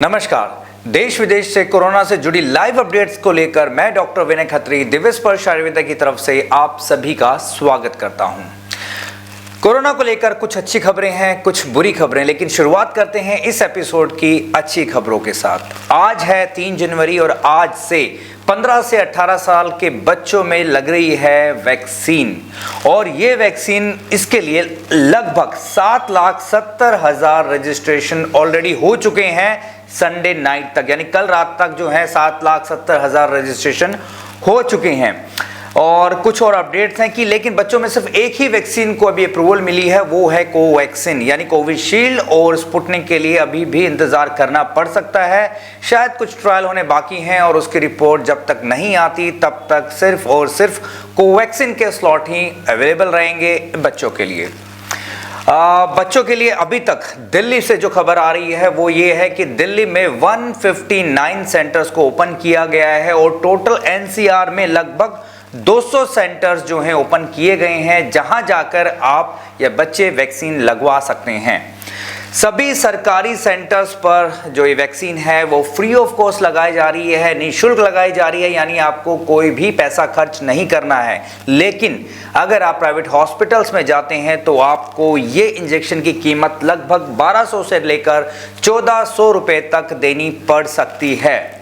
नमस्कार। देश विदेश से कोरोना से जुड़ी लाइव अपडेट्स को लेकर मैं डॉक्टर विनय खत्री दिव्य स्पर्श आयुर्वेदा की तरफ से आप सभी का स्वागत करता हूं। कोरोना को लेकर कुछ अच्छी खबरें हैं, कुछ बुरी खबरें, लेकिन शुरुआत करते हैं इस एपिसोड की अच्छी खबरों के साथ। आज है 3 जनवरी और आज से 15 से 18 साल के बच्चों में लग रही है वैक्सीन और ये वैक्सीन इसके लिए लगभग 7,70,000 रजिस्ट्रेशन ऑलरेडी हो चुके हैं। संडे नाइट तक यानी कल रात तक जो है 7,70,000 रजिस्ट्रेशन हो चुके हैं। और कुछ और अपडेट्स हैं कि लेकिन बच्चों में सिर्फ एक ही वैक्सीन को अभी अप्रूवल मिली है, वो है कोवैक्सीन यानी कोविशील्ड, और स्पुतनिक के लिए अभी भी इंतजार करना पड़ सकता है। शायद कुछ ट्रायल होने बाकी हैं और उसकी रिपोर्ट जब तक नहीं आती तब तक सिर्फ और सिर्फ कोवैक्सीन के स्लॉट ही अवेलेबल रहेंगे बच्चों के लिए। बच्चों के लिए अभी तक दिल्ली से जो खबर आ रही है वो ये है कि दिल्ली में 159 सेंटर्स को ओपन किया गया है और टोटल एनसीआर में लगभग 200 सेंटर्स जो हैं ओपन किए गए हैं, जहां जाकर आप या बच्चे वैक्सीन लगवा सकते हैं। सभी सरकारी सेंटर्स पर जो ये वैक्सीन है वो फ्री ऑफ कॉस्ट लगाई जा रही है, निःशुल्क लगाई जा रही है, यानी आपको कोई भी पैसा खर्च नहीं करना है। लेकिन अगर आप प्राइवेट हॉस्पिटल्स में जाते हैं तो आपको ये इंजेक्शन की कीमत लगभग 1200 से लेकर 1400 रुपए तक देनी पड़ सकती है।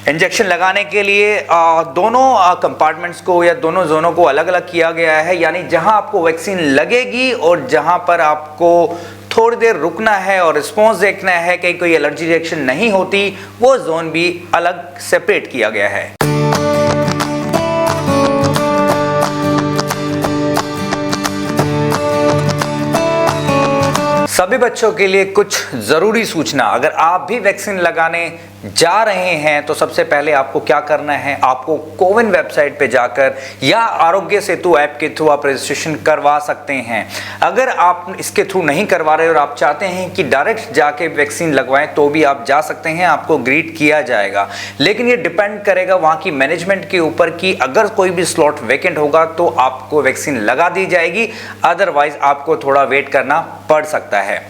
इंजेक्शन लगाने के लिए दोनों कंपार्टमेंट्स को या दोनों जोनों को अलग अलग किया गया है, यानी जहां आपको वैक्सीन लगेगी और जहां पर आपको थोड़ी देर रुकना है और रिस्पॉन्स देखना है कि कोई एलर्जी रिएक्शन नहीं होती, वो जोन भी अलग सेपरेट किया गया है। सभी बच्चों के लिए कुछ जरूरी सूचना। अगर आप भी वैक्सीन लगाने जा रहे हैं तो सबसे पहले आपको क्या करना है, आपको कोविन वेबसाइट पे जाकर या आरोग्य सेतु ऐप के थ्रू आप रजिस्ट्रेशन करवा सकते हैं। अगर आप इसके थ्रू नहीं करवा रहे और आप चाहते हैं कि डायरेक्ट जाके वैक्सीन लगवाएं तो भी आप जा सकते हैं, आपको ग्रीट किया जाएगा। लेकिन ये डिपेंड करेगा वहाँ की मैनेजमेंट के ऊपर कि अगर कोई भी स्लॉट वैकेंट होगा तो आपको वैक्सीन लगा दी जाएगी, अदरवाइज आपको थोड़ा वेट करना पड़ सकता है।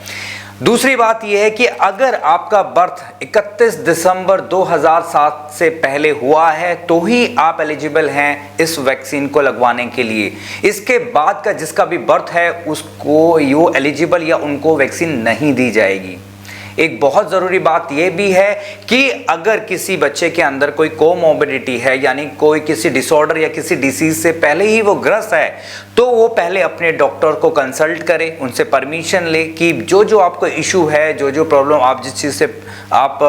दूसरी बात यह है कि अगर आपका बर्थ 31 दिसंबर 2007 से पहले हुआ है तो ही आप एलिजिबल हैं इस वैक्सीन को लगवाने के लिए। इसके बाद का जिसका भी बर्थ है उसको यो एलिजिबल या उनको वैक्सीन नहीं दी जाएगी। एक बहुत ज़रूरी बात यह भी है कि अगर किसी बच्चे के अंदर कोई कोमोर्बिडिटी है, यानी कोई किसी डिसऑर्डर या किसी डिसीज से पहले ही वो ग्रस्त है, तो वो पहले अपने डॉक्टर को कंसल्ट करे, उनसे परमिशन ले कि जो आपको इशू है, जो प्रॉब्लम आप जिस चीज़ से आप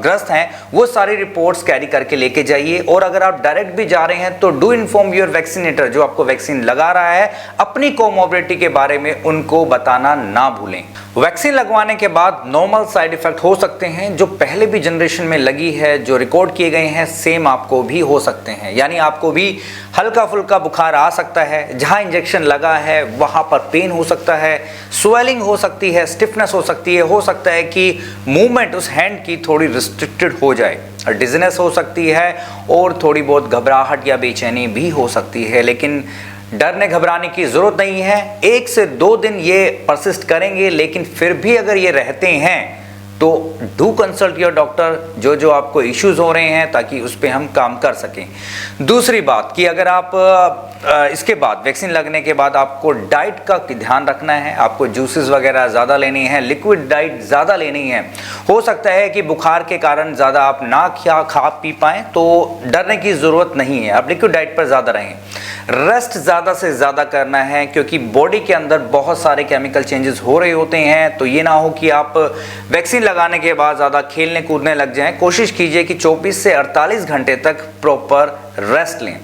ग्रस्त हैं, वो सारी रिपोर्ट्स कैरी करके लेके जाइए। और अगर आप डायरेक्ट भी जा रहे हैं तो डू इन्फॉर्म योर वैक्सीनेटर, जो आपको वैक्सीन लगा रहा है, अपनी कोमोर्बिडिटी के बारे में उनको बताना ना भूलें। वैक्सीन लगवाने के बाद नॉर्मल साइड इफेक्ट हो सकते हैं, जो पहले भी जनरेशन में लगी है, जो रिकॉर्ड किए गए हैं, सेम आपको भी हो सकते हैं। यानी आपको भी हल्का फुल्का बुखार आ सकता है, जहां इंजेक्शन लगा है वहां पर पेन हो सकता है, स्वेलिंग हो सकती है, स्टिफनेस हो सकती है, हो सकता है कि मूवमेंट उस हैंड की थोड़ी रिस्ट्रिक्टेड हो जाए, डिजीनेस हो सकती है और थोड़ी बहुत घबराहट या बेचैनी भी हो सकती है। लेकिन डरने घबराने की जरूरत नहीं है। 1 से 2 दिन ये परसिस्ट करेंगे, लेकिन फिर भी अगर ये रहते हैं तो डू कंसल्ट योर डॉक्टर, जो आपको इश्यूज हो रहे हैं, ताकि उस पर हम काम कर सकें। दूसरी बात कि अगर आप इसके बाद वैक्सीन लगने के बाद आपको डाइट का ध्यान रखना है, आपको जूसेस वगैरह ज़्यादा लेनी है, लिक्विड डाइट ज़्यादा लेनी है। हो सकता है कि बुखार के कारण ज़्यादा आप ना खा पी पाएँ, तो डरने की ज़रूरत नहीं है, आप लिक्विड डाइट पर ज़्यादा रहें। रेस्ट ज़्यादा से ज़्यादा करना है, क्योंकि बॉडी के अंदर बहुत सारे केमिकल चेंजेस हो रहे होते हैं, तो ये ना हो कि आप वैक्सीन लगाने के बाद ज़्यादा खेलने कूदने लग जाएं। कोशिश कीजिए कि 24 से 48 घंटे तक प्रॉपर रेस्ट लें।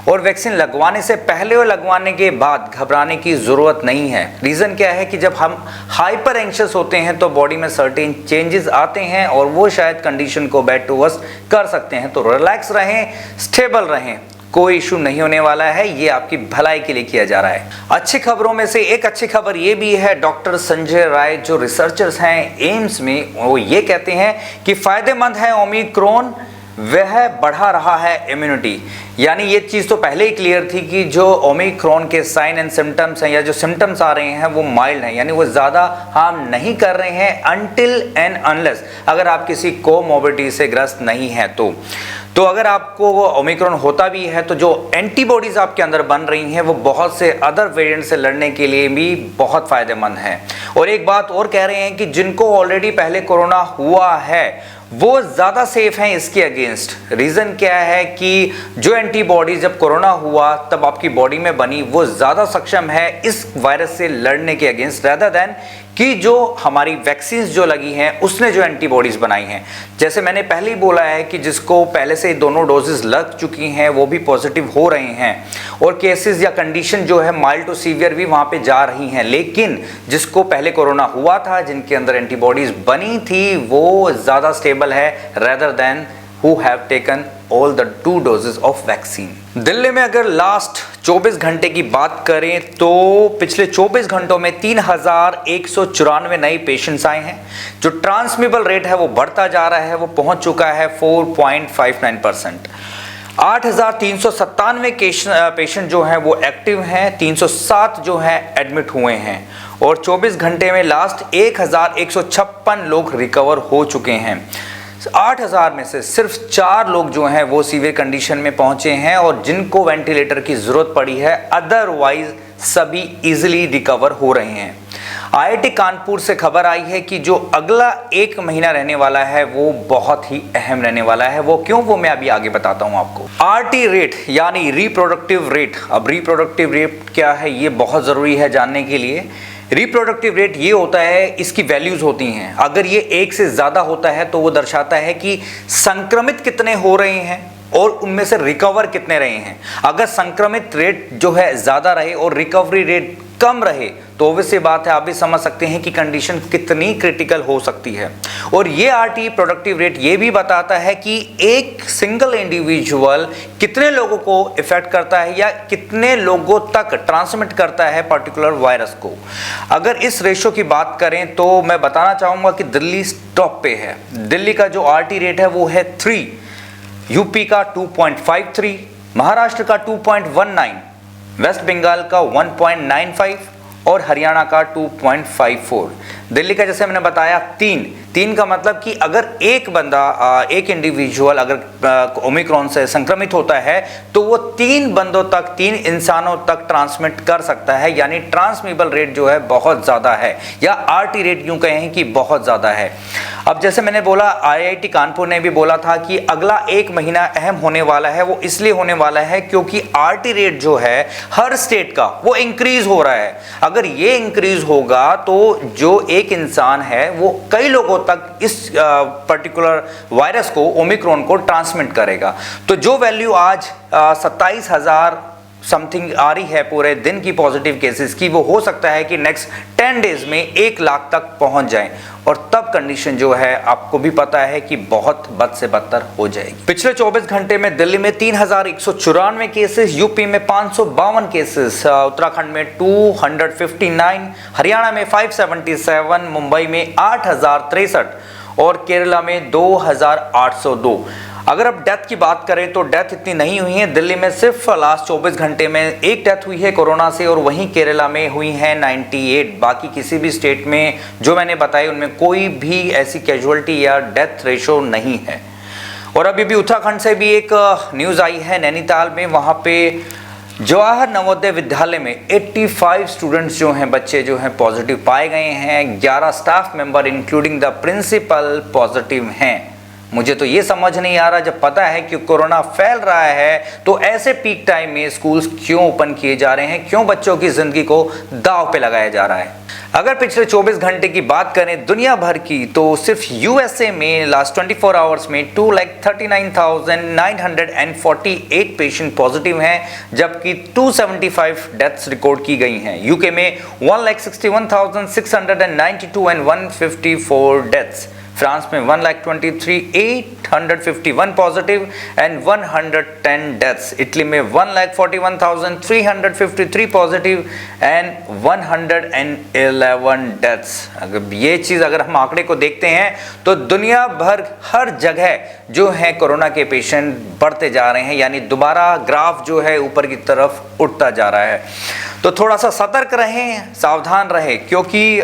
और वैक्सीन लगवाने से पहले और लगवाने के बाद घबराने की ज़रूरत नहीं है। रीज़न क्या है कि जब हम हाइपर एंग्शियस होते हैं तो बॉडी में सर्टेन चेंजेस आते हैं और वो शायद कंडीशन को बैड टू वर्स कर सकते हैं। तो रिलैक्स रहें, स्टेबल रहें, कोई इशू नहीं होने वाला है, ये आपकी भलाई के लिए किया जा रहा है। अच्छी खबरों में से एक अच्छी खबर ये भी है, डॉक्टर संजय राय जो रिसर्चर्स हैं एम्स में, वो ये कहते हैं कि फायदेमंद है ओमिक्रॉन, वह बढ़ा रहा है इम्यूनिटी। यानी ये चीज़ तो पहले ही क्लियर थी कि जो ओमिक्रॉन के साइन एंड सिम्टम्स हैं या जो सिम्टम्स आ रहे हैं वो माइल्ड हैं, यानी वो ज़्यादा हार्म नहीं कर रहे हैं अनटिल एंड अनलेस अगर आप किसी कोमोर्बिडिटी से ग्रस्त नहीं हैं तो अगर आपको वो ओमिक्रॉन होता भी है तो जो एंटीबॉडीज़ आपके अंदर बन रही हैं वो बहुत से अदर वेरिएंट से लड़ने के लिए भी बहुत फ़ायदेमंद है। और एक बात और कह रहे हैं कि जिनको ऑलरेडी पहले कोरोना हुआ है वो ज़्यादा सेफ हैं इसके अगेंस्ट। रीज़न क्या है कि जो एंटीबॉडीज जब कोरोना हुआ तब आपकी बॉडी में बनी वो ज़्यादा सक्षम है इस वायरस से लड़ने के अगेंस्ट रेदर देन कि जो हमारी वैक्सीन जो लगी हैं उसने जो एंटीबॉडीज़ बनाई हैं। जैसे मैंने पहले ही बोला है कि जिसको पहले से दोनों डोजेस लग चुकी हैं वो भी पॉजिटिव हो रहे हैं और केसेस या कंडीशन जो है माइल्ड टू सीवियर भी वहाँ पे जा रही हैं, लेकिन जिसको पहले कोरोना हुआ था जिनके अंदर एंटीबॉडीज़ बनी थी वो ज़्यादा स्टेबल है rather than who have taken all the 2 doses of vaccine। Delhi में अगर लास्ट 24 घंटे की बात करें तो पिछले 24 घंटों में 3194 नए पेशेंट्स आए हैं। जो ट्रांसमिबल रेट है वो बढ़ता जा रहा है, वो पहुंच चुका है 4.59%। 8,397 पेशेंट जो हैं वो एक्टिव हैं, 307 जो हैं एडमिट हुए हैं और 24 घंटे में लास्ट 1,156 लोग रिकवर हो चुके हैं। 8,000 में से सिर्फ 4 लोग जो हैं वो सीवियर कंडीशन में पहुंचे हैं और जिनको वेंटिलेटर की ज़रूरत पड़ी है, अदरवाइज सभी इजीली रिकवर हो रहे हैं। IIT कानपुर से खबर आई है कि जो अगला 1 महीना रहने वाला है वो बहुत ही अहम रहने वाला है। वो क्यों, वो मैं अभी आगे बताता हूं आपको। RT रेट यानी रिप्रोडक्टिव रेट। अब रिप्रोडक्टिव रेट क्या है ये बहुत ज़रूरी है जानने के लिए। रिप्रोडक्टिव रेट ये होता है, इसकी वैल्यूज होती हैं। अगर ये 1 से ज़्यादा होता है तो वो दर्शाता है कि संक्रमित कितने हो रहे हैं और उनमें से रिकवर कितने रहे हैं। अगर संक्रमित रेट जो है ज़्यादा रहे और रिकवरी रेट कम रहे तो ऑब्वियसली बात है, आप भी समझ सकते हैं कि कंडीशन कितनी क्रिटिकल हो सकती है। और ये RT प्रोडक्टिव रेट ये भी बताता है कि एक सिंगल इंडिविजुअल कितने लोगों को इफेक्ट करता है या कितने लोगों तक ट्रांसमिट करता है पर्टिकुलर वायरस को। अगर इस रेशो की बात करें तो मैं बताना चाहूँगा कि दिल्ली टॉप पे है। दिल्ली का जो RT रेट है वो है 3, यूपी का 2.53, महाराष्ट्र का 2.19, वेस्ट बंगाल का 1.95 और हरियाणा का 2.54। दिल्ली का जैसे मैंने बताया 3 का मतलब कि अगर एक बंदा एक इंडिविजुअल अगर ओमिक्रॉन से संक्रमित होता है तो वो 3 बंदों तक 3 इंसानों तक ट्रांसमिट कर सकता है, यानी ट्रांसमिबल रेट जो है बहुत ज़्यादा है या RT रेट यूँ कहें कि बहुत ज़्यादा है। अब जैसे मैंने बोला IIT कानपुर ने भी बोला था कि अगला 1 महीना अहम होने वाला है। वो इसलिए होने वाला है क्योंकि RT रेट जो है हर स्टेट का वो इंक्रीज हो रहा है। अगर ये इंक्रीज होगा तो जो एक इंसान है वो कई लोगों तक इस पर्टिकुलर वायरस को ओमिक्रॉन को ट्रांसमिट करेगा। तो जो वैल्यू आज 27,000 समथिंग आ रही है पूरे दिन की पॉजिटिव केसेस की, वो हो सकता है कि नेक्स्ट 10 डेज में 1 लाख तक पहुंच जाए और तब कंडीशन जो है आपको भी पता है कि बहुत बद से बदतर हो जाएगी। पिछले 24 घंटे में दिल्ली में 3,194 केसेस, यूपी में 552 केसेस, उत्तराखंड में 259, हरियाणा में 577, मुंबई में 8,063 और केरला में 2,802। अगर अब डेथ की बात करें तो डेथ इतनी नहीं हुई है। दिल्ली में सिर्फ लास्ट 24 घंटे में 1 डेथ हुई है कोरोना से और वहीं केरला में हुई है 98। बाकी किसी भी स्टेट में जो मैंने बताया उनमें कोई भी ऐसी कैजुअलिटी या डेथ रेशो नहीं है। और अभी भी उत्तराखंड से भी एक न्यूज़ आई है, नैनीताल में वहाँ पे जवाहर नवोदय विद्यालय में 85 स्टूडेंट्स जो हैं, बच्चे जो हैं पॉजिटिव पाए गए हैं। 11 staff member including the principal positive हैं। मुझे तो ये समझ नहीं आ रहा, जब पता है कि कोरोना फैल रहा है तो ऐसे पीक टाइम में स्कूल्स क्यों ओपन किए जा रहे हैं, क्यों बच्चों की जिंदगी को दांव पे लगाया जा रहा है। अगर पिछले 24 घंटे की बात करें दुनिया भर की तो सिर्फ USA में लास्ट 24 आवर्स में 2,39,948 पेशेंट पॉजिटिव हैं, जबकि 275 डेथ्स रिकॉर्ड की गई हैं। यूके में 1,61,692 एंड 154 डेथ्स। फ्रांस में 1,23,851 पॉजिटिव एंड 110 डेथ्स। इटली में 1,41,353 पॉजिटिव एंड 111 डेथ्स। अगर ये चीज़ अगर हम आंकड़े को देखते हैं तो दुनिया भर हर जगह जो है कोरोना के पेशेंट बढ़ते जा रहे हैं, यानी दोबारा ग्राफ जो है ऊपर की तरफ उठता जा रहा है। तो थोड़ा सा सतर्क रहें, सावधान रहें, क्योंकि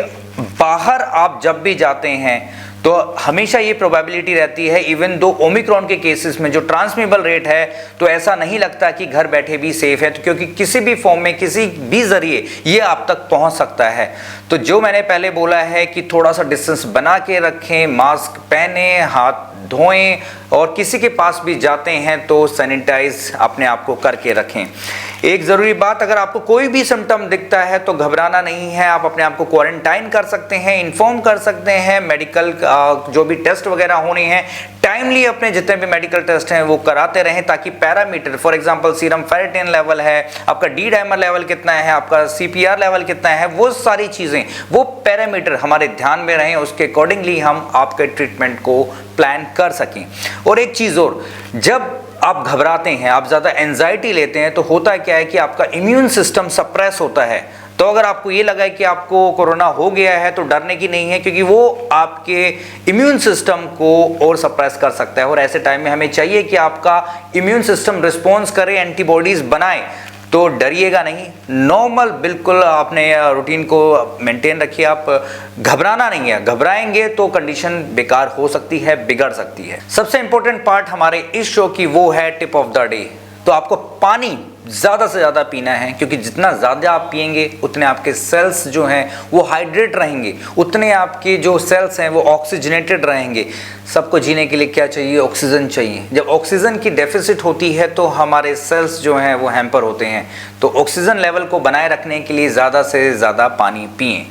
बाहर आप जब भी जाते हैं तो हमेशा ये प्रोबेबिलिटी रहती है, इवन दो ओमिक्रॉन के केसेस में जो ट्रांसमिबल रेट है, तो ऐसा नहीं लगता कि घर बैठे भी सेफ है, तो क्योंकि किसी भी फॉर्म में किसी भी जरिए ये आप तक पहुंच सकता है। तो जो मैंने पहले बोला है कि थोड़ा सा डिस्टेंस बना के रखें, मास्क पहने, हाथ धोएं और किसी के पास भी जाते हैं तो सैनिटाइज अपने आप को करके रखें। एक ज़रूरी बात, अगर आपको कोई भी सिम्टम दिखता है तो घबराना नहीं है, आप अपने आप को क्वारंटाइन कर सकते हैं, इन्फॉर्म कर सकते हैं, मेडिकल जो भी टेस्ट वगैरह होने हैं टाइमली अपने जितने भी मेडिकल टेस्ट हैं वो कराते रहें, ताकि parameter for example serum ferritin level है, आपका डी डाइमर लेवल कितना है, आपका CPR लेवल कितना है, वो सारी चीज़ें, वो पैरामीटर हमारे ध्यान में रहें, उसके अकॉर्डिंगली हम आपके ट्रीटमेंट को प्लान कर सकें। और एक चीज़ और, जब आप घबराते हैं, आप ज़्यादा एंजाइटी लेते हैं, तो होता क्या है कि आपका इम्यून सिस्टम सप्रेस होता है। तो अगर आपको ये लगा है कि आपको कोरोना हो गया है तो डरने की नहीं है, क्योंकि वो आपके इम्यून सिस्टम को और सप्रेस कर सकता है। और ऐसे टाइम में हमें चाहिए कि आपका इम्यून सिस्टम रिस्पॉन्स करे, एंटीबॉडीज़ बनाए, तो डरिएगा नहीं, नॉर्मल बिल्कुल आपने रूटीन को मेंटेन रखिए, आप घबराना नहीं है, घबराएंगे तो कंडीशन बेकार हो सकती है, बिगड़ सकती है। सबसे इंपॉर्टेंट पार्ट हमारे इस शो की वो है टिप ऑफ द डे। तो आपको पानी ज़्यादा से ज़्यादा पीना है, क्योंकि जितना ज़्यादा आप पिएंगे उतने आपके सेल्स जो हैं वो हाइड्रेट रहेंगे, उतने आपके जो सेल्स हैं वो ऑक्सीजनेटेड रहेंगे। सबको जीने के लिए क्या चाहिए? ऑक्सीजन चाहिए। जब ऑक्सीजन की डेफिसिट होती है तो हमारे सेल्स जो हैं वो हैम्पर होते हैं। तो ऑक्सीजन लेवल को बनाए रखने के लिए ज़्यादा से ज़्यादा पानी पिएं।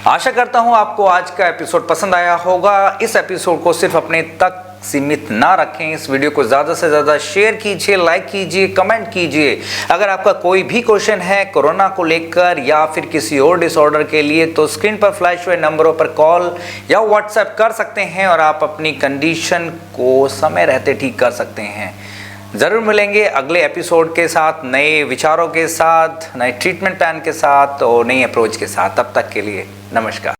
आशा करता हूँ आपको आज का एपिसोड पसंद आया होगा। इस एपिसोड को सिर्फ अपने तक सीमित ना रखें, इस वीडियो को ज़्यादा से ज़्यादा शेयर कीजिए, लाइक कीजिए, कमेंट कीजिए। अगर आपका कोई भी क्वेश्चन है कोरोना को लेकर या फिर किसी और डिसऑर्डर के लिए, तो स्क्रीन पर फ्लैश हुए नंबरों पर कॉल या व्हाट्सएप कर सकते हैं और आप अपनी कंडीशन को समय रहते ठीक कर सकते हैं। ज़रूर मिलेंगे अगले एपिसोड के साथ, नए विचारों के साथ, नए ट्रीटमेंट प्लान के साथ और नई अप्रोच के साथ। तब तक के लिए नमस्कार।